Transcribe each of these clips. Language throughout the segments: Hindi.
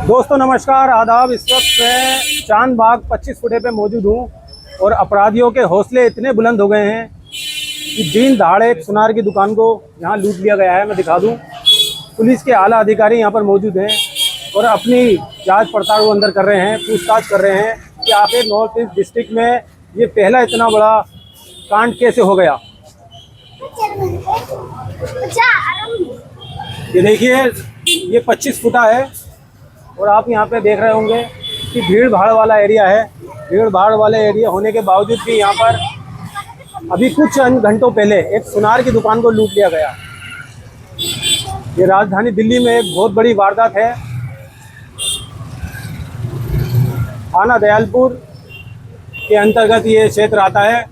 दोस्तों नमस्कार, आदाब। इस वक्त मैं चांद बाग 25 फुटे पे मौजूद हूँ और अपराधियों के हौसले इतने बुलंद हो गए हैं कि दिन दहाड़े एक सुनार की दुकान को यहाँ लूट लिया गया है। मैं दिखा दूँ, पुलिस के आला अधिकारी यहाँ पर मौजूद हैं और अपनी जांच पड़ताल वो अंदर कर रहे हैं, पूछताछ कर रहे हैं कि आखिर नॉर्थ ईस्ट डिस्ट्रिक्ट में ये पहला इतना बड़ा कांड कैसे हो गया। ये देखिए, ये 25 फुटा है और आप यहाँ पे देख रहे होंगे कि भीड़ भाड़ वाला एरिया है। भीड़ भाड़ वाले एरिया होने के बावजूद भी यहाँ पर अभी कुछ घंटों पहले एक सुनार की दुकान को लूट लिया गया। ये राजधानी दिल्ली में एक बहुत बड़ी वारदात है। थाना दयालपुर के अंतर्गत ये क्षेत्र आता है।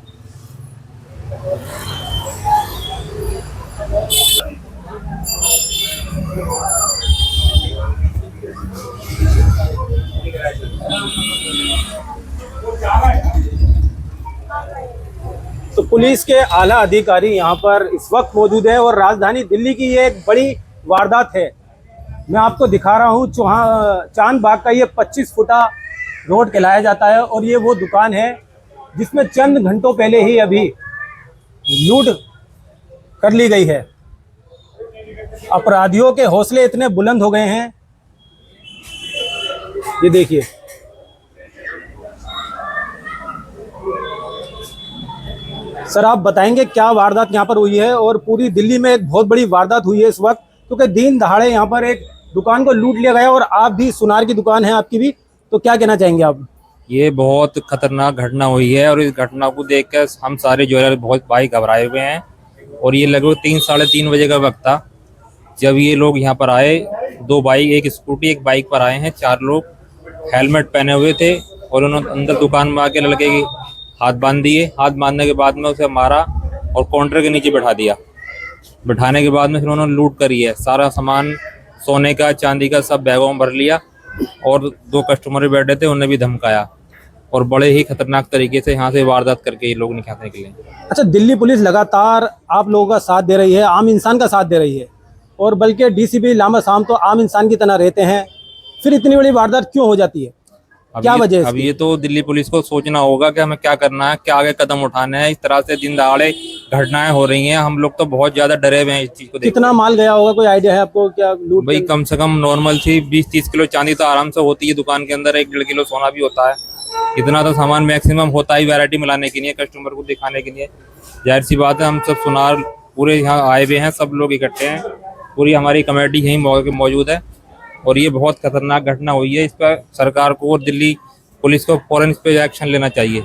तो पुलिस के आला अधिकारी यहाँ पर इस वक्त मौजूद है और राजधानी दिल्ली की ये एक बड़ी वारदात है। मैं आपको दिखा रहा हूँ चांद बाग का ये 25 फुटा रोड कहलाया जाता है और ये वो दुकान है जिसमें चंद घंटों पहले ही अभी लूट कर ली गई है। अपराधियों के हौसले इतने बुलंद हो गए हैं, ये देखिए। सर, आप बताएंगे क्या वारदात यहाँ पर हुई है? और पूरी दिल्ली में एक बहुत बड़ी वारदात हुई है इस वक्त, क्योंकि दिन दहाड़े यहाँ पर एक दुकान को लूट लिया गया और आप भी सुनार की दुकान है आपकी भी, तो क्या कहना चाहेंगे आप? ये बहुत खतरनाक घटना हुई है और इस घटना को देखकर हम सारे ज्वेलर बहुत भाई घबराए हुए हैं। और ये लगभग 3-3:30 बजे का वक्त था जब ये लोग यहाँ पर आए। 2 बाइक, एक स्कूटी, एक बाइक पर आए हैं। 4 लोग हेलमेट पहने हुए थे और उन्होंने अंदर दुकान में आके लड़के की हाथ बांध दिए। हाथ बांधने के बाद में उसे मारा और काउंटर के नीचे बैठा दिया। बैठाने के बाद में फिर उन्होंने लूट करी है। सारा सामान सोने का, चांदी का सब बैगों में भर लिया और 2 कस्टमर बैठे थे, उन्हें भी धमकाया और बड़े ही खतरनाक तरीके से यहाँ से वारदात करके ये लोग निकालने के लिए। अच्छा, दिल्ली पुलिस लगातार आप लोगों का साथ दे रही है, आम इंसान का साथ दे रही है, और बल्कि डीसीपी लामा साहब तो आम इंसान की तरह रहते हैं, फिर इतनी बड़ी वारदात क्यों हो जाती है? क्या वजह है? अब ये तो दिल्ली पुलिस को सोचना होगा कि हमें क्या करना है, क्या आगे कदम उठाने हैं। इस तरह से दिन दहाड़े घटनाएं हो रही हैं, हम लोग तो बहुत ज्यादा डरे हुए हैं इस चीज को देख। कितना माल गया होगा, कोई आइडिया है आपको? क्या लूट? भाई कम से कम नॉर्मल सी 20-30 किलो चांदी तो आराम से होती है दुकान के अंदर। 1-1.5 किलो सोना भी होता है। इतना तो सामान मैक्सिमम होता है वैरायटी मिलाने के लिए, कस्टमर को दिखाने के लिए। जाहिर सी बात है, हम सब सुनार पूरे यहाँ आए हुए हैं, सब लोग इकट्ठे हैं, पूरी हमारी कमेटी यहीं मौजूद है और ये बहुत खतरनाक घटना हुई है। इस पर सरकार को और दिल्ली पुलिस को फौरन इस पर एक्शन लेना चाहिए।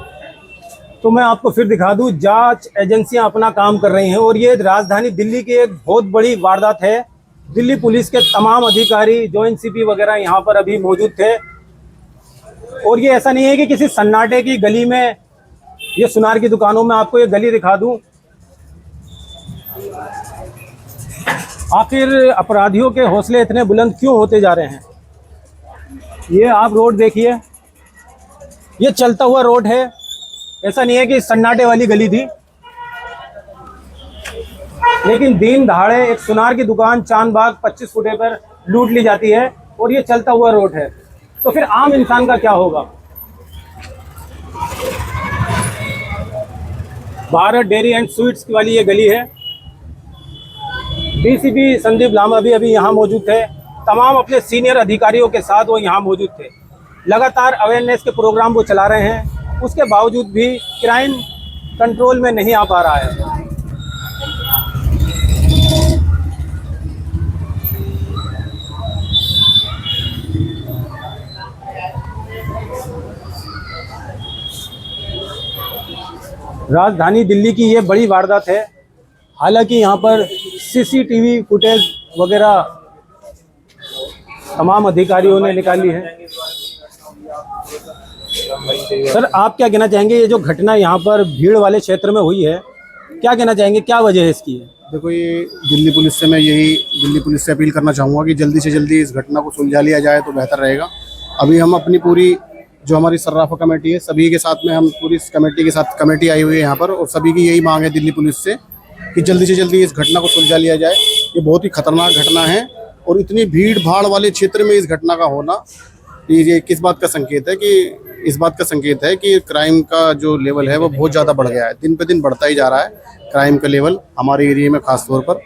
तो मैं आपको फिर दिखा दूं, जांच एजेंसियां अपना काम कर रही हैं और ये राजधानी दिल्ली की एक बहुत बड़ी वारदात है। दिल्ली पुलिस के तमाम अधिकारी, जॉइंट सीपी वगैरह यहाँ पर अभी मौजूद थे और ये ऐसा नहीं है कि किसी सन्नाटे की गली में, ये सुनार की दुकानों में आपको ये गली दिखा दूं। आखिर अपराधियों के हौसले इतने बुलंद क्यों होते जा रहे हैं? ये आप रोड देखिए, ये चलता हुआ रोड है, ऐसा नहीं है कि सन्नाटे वाली गली थी। लेकिन दिन दहाड़े एक सुनार की दुकान चांद बाग 25 फुटे पर लूट ली जाती है और ये चलता हुआ रोड है, तो फिर आम इंसान का क्या होगा? भारत डेयरी एंड स्वीट्स वाली ये गली है। डीसीपी संदीप लामा भी अभी यहाँ मौजूद थे, तमाम अपने सीनियर अधिकारियों के साथ वो यहाँ मौजूद थे। लगातार अवेयरनेस के प्रोग्राम वो चला रहे हैं, उसके बावजूद भी क्राइम कंट्रोल में नहीं आ पा रहा है। राजधानी दिल्ली की ये बड़ी वारदात है। हालांकि यहाँ पर सीसीटीवी फुटेज वगैरह तमाम अधिकारियों ने निकाली है। सर, आप क्या कहना चाहेंगे? ये जो घटना यहाँ पर भीड़ वाले क्षेत्र में हुई है, क्या कहना चाहेंगे, क्या वजह है इसकी? देखो, ये दिल्ली पुलिस से मैं दिल्ली पुलिस से अपील करना चाहूँगा कि जल्दी से जल्दी इस घटना को सुलझा लिया जाए तो बेहतर रहेगा। अभी हम अपनी पूरी जो हमारी सर्राफा कमेटी है, सभी के साथ में हम पूरी कमेटी के साथ कमेटी आई हुई है यहाँ पर, और सभी की यही मांग है दिल्ली पुलिस से कि जल्दी से जल्दी इस घटना को सुलझा लिया जाए। ये बहुत ही खतरनाक घटना है और इतनी भीड़ भाड़ वाले क्षेत्र में इस घटना का होना, ये किस बात का संकेत है? कि इस बात का संकेत है कि क्राइम का जो लेवल है वो बहुत ज़्यादा बढ़ गया है, दिन पे दिन बढ़ता ही जा रहा है क्राइम का लेवल हमारे एरिया में खास तौर पर।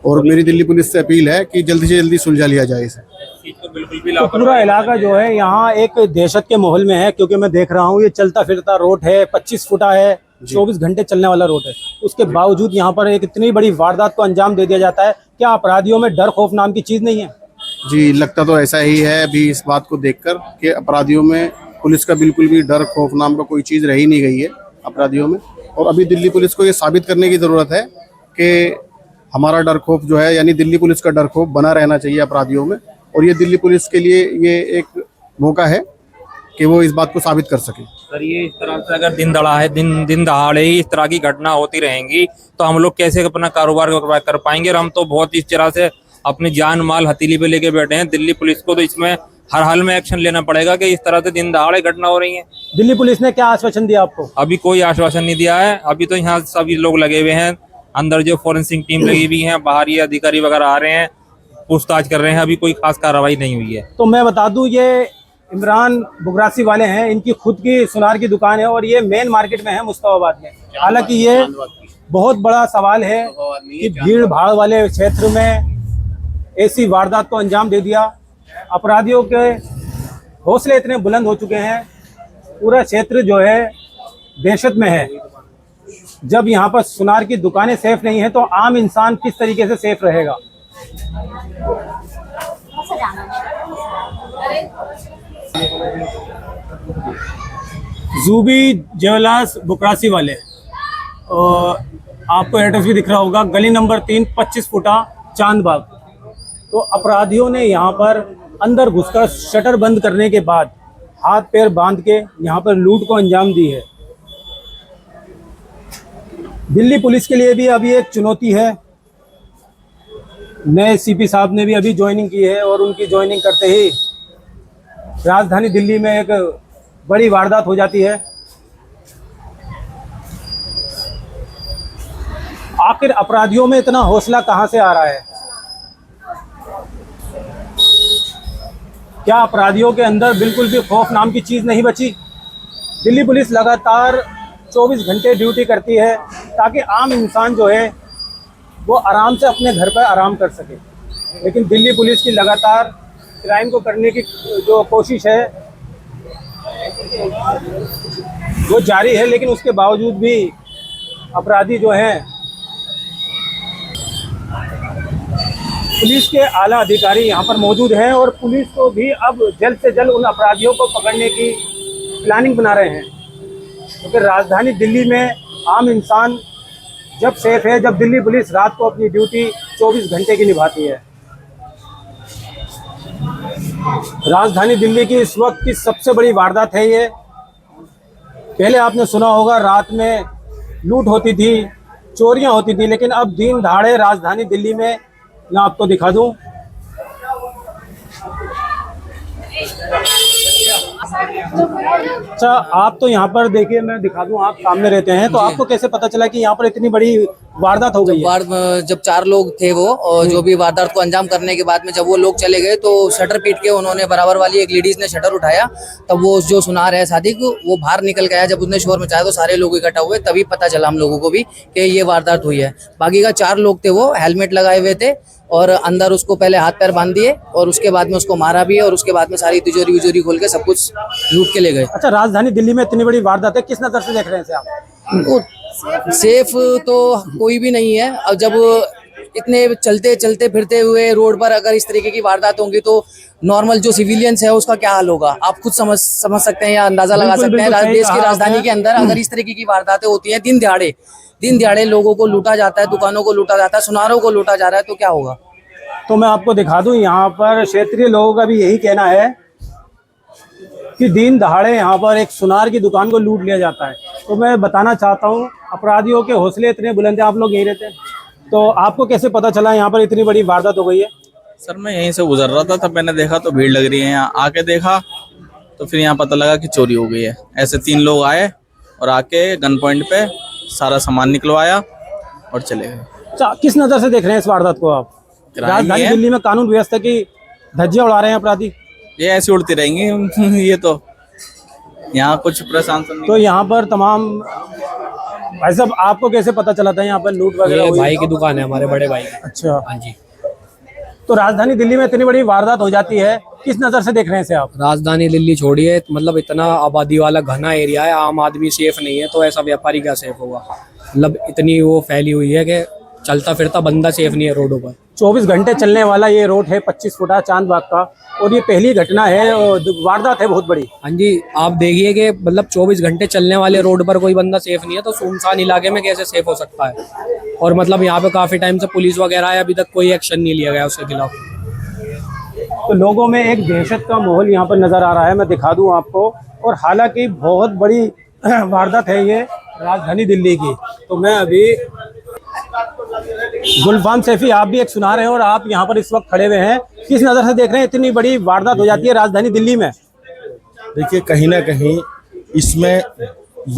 और मेरी दिल्ली पुलिस से अपील है कि जल्दी से जल्दी सुलझा लिया जाए इसे। तो पूरा इलाका जो है यहाँ एक दहशत के माहौल में है, क्योंकि मैं देख रहा हूँ ये चलता फिरता रोड है, 25 फुटा है, 24 घंटे चलने वाला रोड है। उसके बावजूद यहाँ पर एक इतनी बड़ी वारदात को अंजाम दे दिया जाता है। क्या अपराधियों में डर खौफ नाम की चीज़ नहीं है? जी, लगता तो ऐसा ही है अभी इस बात को देखकर कि अपराधियों में पुलिस का बिल्कुल भी डर खौफ नाम का कोई चीज़ रही नहीं गई है अपराधियों में। और अभी दिल्ली पुलिस को ये साबित करने की ज़रूरत है कि हमारा डर खौफ जो है, यानी दिल्ली पुलिस का डर खौफ बना रहना चाहिए अपराधियों में। और ये दिल्ली पुलिस के लिए ये एक मौका है कि वो इस बात को साबित कर सके। सर ये इस तरह से अगर दिन दहाड़े ही इस तरह की घटना होती रहेंगी तो हम लोग कैसे अपना कारोबार कर पाएंगे? और हम तो बहुत इस तरह से अपनी जान माल हथेली पे लेके बैठे हैं। दिल्ली पुलिस को तो इसमें हर हाल में एक्शन लेना पड़ेगा कि इस तरह से दिन दहाड़े घटना हो रही है। दिल्ली पुलिस ने क्या आश्वासन दिया आपको? अभी कोई आश्वासन नहीं दिया है। अभी तो यहाँ सभी लोग लगे हुए हैं, अंदर जो फॉरेंसिक टीम लगी हुई है, बाहर ये अधिकारी वगैरह आ रहे हैं, पूछताछ कर रहे हैं। अभी कोई खास कार्रवाई नहीं हुई है। तो मैं बता दूं, ये इमरान बुगरासी वाले हैं, इनकी खुद की सुनार की दुकान है और ये मेन मार्केट में है मुस्तफाबाद में। हालांकि ये बहुत बड़ा सवाल है कि भीड़ भाड़ वाले क्षेत्र में ऐसी वारदात को अंजाम दे दिया। अपराधियों के हौसले इतने बुलंद हो चुके हैं, पूरा क्षेत्र जो है दहशत में है। जब यहाँ पर सुनार की दुकानें सेफ नहीं है तो आम इंसान किस तरीके से सेफ रहेगा? जूबी ज्वेलर्स बुकरासी वाले, और आपको एड्रेस भी दिख रहा होगा, गली नंबर 3, 25 फुटा, चांदबाग। तो अपराधियों ने यहाँ पर अंदर घुसकर शटर बंद करने के बाद हाथ पैर बांध के यहाँ पर लूट को अंजाम दी है। दिल्ली पुलिस के लिए भी अभी एक चुनौती है। नए सीपी साहब ने भी अभी ज्वाइनिंग की है और उनकी ज्वाइनिंग करते ही राजधानी दिल्ली में एक बड़ी वारदात हो जाती है। आखिर अपराधियों में इतना हौसला कहां से आ रहा है? क्या अपराधियों के अंदर बिल्कुल भी खौफ नाम की चीज़ नहीं बची? दिल्ली पुलिस लगातार 24 घंटे ड्यूटी करती है ताकि आम इंसान जो है वो आराम से अपने घर पर आराम कर सके, लेकिन दिल्ली पुलिस की लगातार क्राइम को करने की जो कोशिश है वो जारी है। लेकिन उसके बावजूद भी अपराधी जो हैं, पुलिस के आला अधिकारी यहाँ पर मौजूद हैं और पुलिस को भी अब जल्द से जल्द उन अपराधियों को पकड़ने की प्लानिंग बना रहे हैं, क्योंकि राजधानी दिल्ली में आम इंसान जब सेफ है जब दिल्ली पुलिस रात को अपनी ड्यूटी 24 घंटे की निभाती है। राजधानी दिल्ली की इस वक्त की सबसे बड़ी वारदात है ये। पहले आपने सुना होगा रात में लूट होती थी, चोरियां होती थी, लेकिन अब दिन दहाड़े राजधानी दिल्ली में, मैं आपको दिखा दूं, अच्छा आप तो यहाँ पर देखिए, मैं दिखा दूं, आप सामने रहते हैं, तो आपको कैसे पता चला कि यहाँ पर इतनी बड़ी वारदात हो गई है? जब 4 लोग थे वो, और जो भी वारदात को अंजाम करने के बाद में जब वो लोग चले गए तो शटर पीट के उन्होंने बराबर वाली एक लेडीज ने शटर उठाया, तब वो जो सुनार है सादिक वो बाहर निकल के आया। जब उसने शोर मचाया तो सारे लोग इकट्ठा हुए, तभी पता चला हम लोगों को भी कि ये वारदात हुई है। बाकी का 4 लोग थे वो हेलमेट लगाए हुए थे और अंदर उसको पहले हाथ पैर बांध दिए और उसके बाद में उसको मारा भी, और उसके बाद में सारी तिजोरी विजोरी खोल के सब कुछ लूट के ले गए। अच्छा, राजधानी दिल्ली में इतनी बड़ी वारदात है, किस नजर से देख रहे हैं आप? सेफ तो कोई भी नहीं है। अब जब इतने चलते फिरते हुए रोड पर अगर इस तरीके की वारदात होंगी तो नॉर्मल जो सिविलियंस है उसका क्या हाल होगा, आप खुद समझ सकते हैं या अंदाजा लगा सकते हैं। देश की राजधानी के अंदर अगर इस तरीके की वारदातें होती हैं, दिन दिहाड़े लोगों को लूटा जाता है, दुकानों को लूटा जाता है, सुनारों को लूटा जा रहा है, तो क्या होगा? तो मैं आपको दिखा दूं, यहाँ पर क्षेत्रीय लोगों का भी यही कहना है कि दिन दहाड़े यहाँ पर एक सुनार की दुकान को लूट लिया जाता है। तो मैं बताना चाहता हूँ, अपराधियों के हौसले इतने बुलंद हैं, आप लोग यहीं रहते हैं, तो आपको कैसे पता चला यहाँ पर इतनी बड़ी वारदात हो गई है? सर मैं यहीं से गुजर रहा था, तब मैंने देखा तो भीड़ लग रही है। यहाँ आके देखा तो फिर यहाँ पता लगा कि चोरी हो गई है। ऐसे 3 लोग आए और आके गन पॉइंट पे सारा सामान निकलवाया और चले गए। अच्छा, किस नज़र से देख रहे हैं इस वारदात को आप? राजधानी दिल्ली में कानून व्यवस्था की धज्जियां उड़ा रहे हैं अपराधी। ये ऐसे उड़ती रहेंगी ये तो यहाँ कुछ प्रशासन नहीं। तो यहाँ पर तमाम भाई साहब, आपको कैसे पता चला था यहाँ पर लूट वगैरह हुई? भाई की दुकान है, हमारे बड़े भाई की। अच्छा, हाँ जी। तो राजधानी दिल्ली में इतनी बड़ी वारदात हो जाती है, किस नजर से देख रहे हैं इसे आप? राजधानी दिल्ली छोड़िए, मतलब इतना आबादी वाला घना एरिया है, आम आदमी सेफ नहीं है, तो ऐसा व्यापारी क्या सेफ होगा? मतलब इतनी वो फैली हुई है कि चलता फिरता बंदा सेफ नहीं है रोडों पर। 24 घंटे चलने वाला ये रोड है 25 फुटा चांदबाग का, और ये पहली घटना है और वारदात है बहुत बड़ी। हाँ जी, आप देखिए कि मतलब 24 घंटे चलने वाले रोड पर कोई बंदा सेफ नहीं है, तो सुनसान इलाके में कैसे सेफ हो सकता है? और मतलब यहाँ पे काफी टाइम से पुलिस वगैरह है, अभी तक कोई एक्शन नहीं लिया गया उसके खिलाफ। तो लोगों में एक दहशत का माहौल यहाँ पर नजर आ रहा है, मैं दिखा दूं आपको। और हालांकि बहुत बड़ी वारदात है ये राजधानी दिल्ली की। तो मैं अभी गुलफाम सैफी, आप भी एक सुना रहे हैं और आप यहाँ पर इस वक्त खड़े हुए हैं, किस नज़र से देख रहे हैं इतनी बड़ी वारदात हो जाती है राजधानी दिल्ली में? देखिए, कहीं ना कहीं इसमें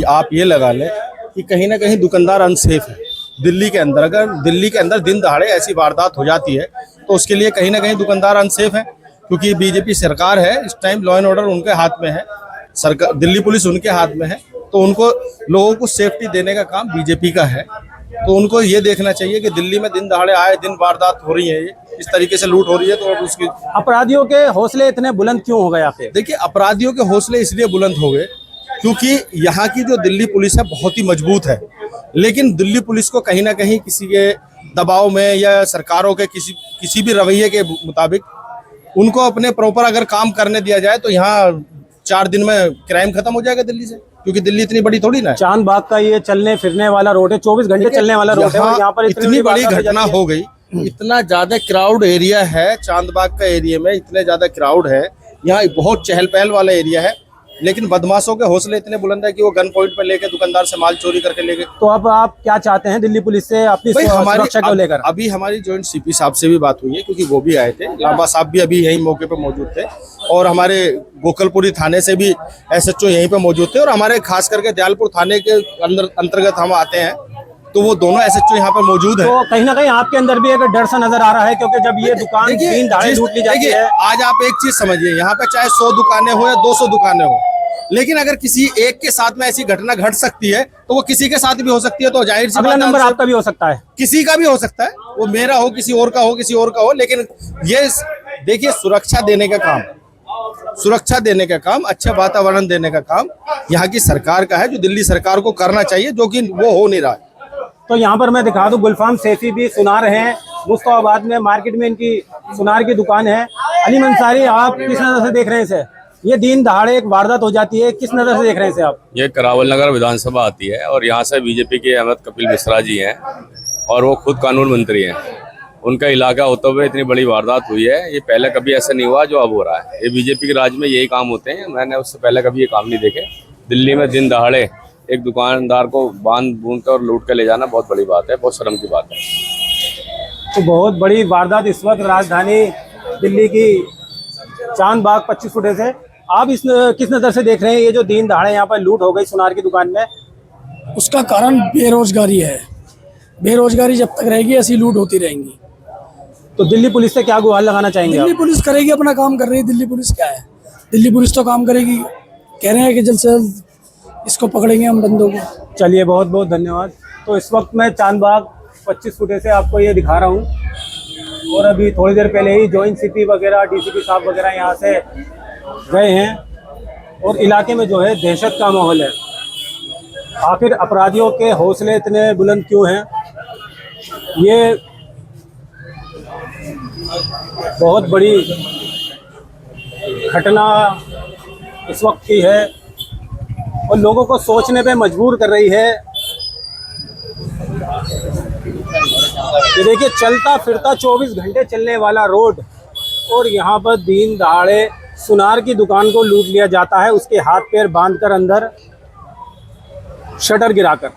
आप ये लगा लें कि कहीं ना कहीं दुकानदार अनसेफ है दिल्ली के अंदर। अगर दिल्ली के अंदर दिन दहाड़े ऐसी वारदात हो जाती है तो उसके लिए कहीं ना कहीं दुकानदार अनसेफ है, क्योंकि बीजेपी सरकार है इस टाइम, लॉ एंड ऑर्डर उनके हाथ में है, सरकार दिल्ली पुलिस उनके हाथ में है, तो उनको लोगों को सेफ्टी देने का काम बीजेपी का है। तो उनको ये देखना चाहिए कि दिल्ली में दिन दहाड़े आए दिन वारदात हो रही है, ये इस तरीके से लूट हो रही है, तो अब उसकी अपराधियों के हौसले इतने बुलंद क्यों हो गए यहाँ पे? देखिए, अपराधियों के हौसले इसलिए बुलंद हो गए क्योंकि यहाँ की जो दिल्ली पुलिस है बहुत ही मजबूत है, लेकिन दिल्ली पुलिस को कहीं ना कहीं किसी के दबाव में या सरकारों के किसी भी रवैये के मुताबिक उनको अपने प्रॉपर अगर काम करने दिया जाए तो यहाँ 4 दिन में क्राइम खत्म हो जाएगा दिल्ली से, क्योंकि दिल्ली इतनी बड़ी थोड़ी ना है। चांदबाग का ये चलने फिरने वाला रोड है, 24 घंटे चलने वाला रोड है, और यहाँ पर इतनी बड़ी घटना हो गई, इतना ज्यादा क्राउड एरिया है चांदबाग का एरिया में, इतने ज्यादा क्राउड है यहाँ, बहुत चहल पहल वाला एरिया है, लेकिन बदमाशों के हौसले इतने बुलंद है कि वो गन पॉइंट पर लेके दुकानदार से माल चोरी करके लेके। तो अब आप क्या चाहते हैं दिल्ली पुलिस से अपनी सुरक्षा को लेकर? अभी हमारी जॉइंट सीपी साहब से भी बात हुई है, क्योंकि वो भी आए थे, लांबा साहब भी अभी यही मौके पर मौजूद थे, और हमारे गोकलपुरी थाने से भी SHO यहीं पे मौजूद थे, और हमारे खास करके दयालपुर थाने के अंतर्गत हम आते हैं, तो वो दोनों SHO यहाँ पर मौजूद है। तो कहीं ना कहीं आपके अंदर भी एक डर सा नजर आ रहा है, क्योंकि जब ये दुकान दिन दहाड़े लूट ली जाती है। आज आप एक चीज समझिए, यहाँ पे चाहे 100 दुकानें हो या 200 दुकानें हो, लेकिन अगर किसी एक के साथ में ऐसी घटना घट सकती है तो वो किसी के साथ भी हो सकती है, तो जाहिर सी अगला नंबर आपका भी हो सकता है, किसी का भी हो सकता है, वो मेरा हो, किसी और का हो, किसी और का हो, लेकिन ये देखिए, सुरक्षा देने का काम, अच्छा वातावरण देने का काम यहाँ की सरकार का है, जो दिल्ली सरकार को करना चाहिए, जो कि वो हो नहीं रहा है। तो यहाँ पर मैं दिखा दूं, गुलफाम सैफी भी सुनार हैं, मुस्ताबाद में मार्केट में इनकी सुनार की दुकान है। अलीम अंसारी, आप किस नजर से देख रहे हैं इसे? ये दिन दहाड़े एक वारदात हो जाती है, किस नजर से देख रहे हैं इसे आप? ये करावल नगर विधानसभा आती है और यहाँ से बीजेपी के अहमद कपिल मिश्रा जी हैं और वो खुद कानून मंत्री हैं। उनका इलाका होते हुए इतनी बड़ी वारदात हुई है, ये पहले कभी ऐसा नहीं हुआ जो अब हो रहा है। ये बीजेपी के राज में यही काम होते हैं, मैंने उससे पहले कभी ये काम नहीं देखे। दिल्ली में दिन दहाड़े एक दुकानदार को बांध बूंद कर और लूट कर ले जाना बहुत बड़ी बात है, बहुत शर्म की बात है। तो बहुत बड़ी वारदात इस वक्त राजधानी दिल्ली की चांदबाग 25 फुटे से। आप इस किस नज़र से देख रहे हैं ये जो दिन दहाड़े यहाँ पर लूट हो गई सुनार की दुकान में? उसका कारण बेरोजगारी है। बेरोजगारी जब तक रहेगी ऐसी लूट होती रहेंगी। तो दिल्ली पुलिस से क्या गुहार लगाना चाहेंगे दिल्ली आप? पुलिस करेगी, अपना काम कर रही है। दिल्ली पुलिस क्या है, दिल्ली पुलिस तो काम करेगी। कह रहे हैं कि जल्द से जल्द इसको पकड़ेंगे हम बंदों को। चलिए, बहुत बहुत धन्यवाद। तो इस वक्त मैं चांदबाग 25 फुटे से आपको ये दिखा रहा हूँ, और अभी थोड़ी देर पहले ही जॉइंट CP वगैरह DCP साहब वगैरह यहाँ से गए हैं, और इलाके में जो है दहशत का माहौल है। आखिर अपराधियों के हौसले इतने बुलंद क्यों हैं? ये बहुत बड़ी घटना इस वक्त की है और लोगों को सोचने पे मजबूर कर रही है। ये देखिए, चलता फिरता 24 घंटे चलने वाला रोड, और यहाँ पर दिन दहाड़े सुनार की दुकान को लूट लिया जाता है, उसके हाथ पैर बांधकर अंदर शटर गिराकर।